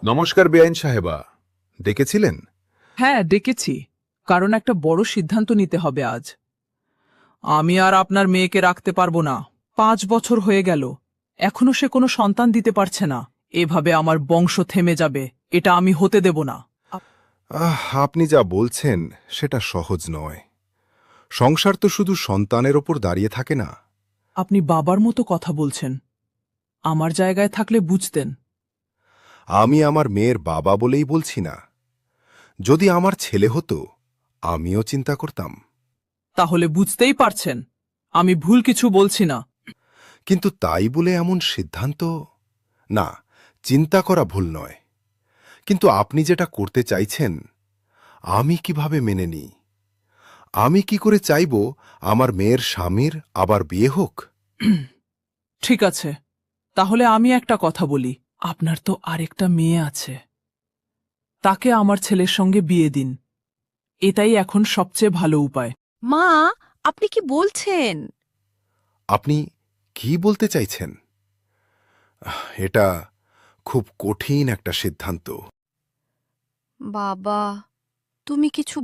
নমস্কার বেআইন সাহেবা, ডেকেছিলেন? হ্যাঁ, ডেকেছি, কারণ একটা বড় সিদ্ধান্ত নিতে হবে আজ। আমি আর আপনার মেয়েকে রাখতে পারবো না। 5 বছর হয়ে গেল, এখনো সে কোনো সন্তান দিতে পারছে না। এভাবে আমার বংশ থেমে যাবে, এটা আমি হতে দেব না। আপনি যা বলছেন সেটা সহজ নয়। সংসার তো শুধু সন্তানের ওপর দাঁড়িয়ে থাকে না। আপনি বাবার মতো কথা বলছেন। আমার জায়গায় থাকলে বুঝতেন। আমি আমার মেয়ের বাবা বলেই বলছি না। যদি আমার ছেলে হতো, আমিও চিন্তা করতাম। তাহলে বুঝতেই পারছেন আমি ভুল কিছু বলছি না। কিন্তু তাই বলে এমন সিদ্ধান্ত? না, চিন্তা করা ভুল নয়, কিন্তু আপনি যেটা করতে চাইছেন, আমি কিভাবে মেনে নিই? আমি কি করে চাইব আমার মেয়ের স্বামীর আবার বিয়ে হোক? ঠিক আছে, তাহলে আমি একটা কথা বলি। আপনার তো আরেকটা মেয়ে আছে, তাকে আমার ছেলের সঙ্গে বিয়ে দিন। এটাই এখন সবচেয়ে ভালো উপায়। মা, আপনি কি বলছেন? আপনি কি বলতে চাইছেন? এটা খুব কঠিন একটা সিদ্ধান্ত। বাবা, তুমি কিছু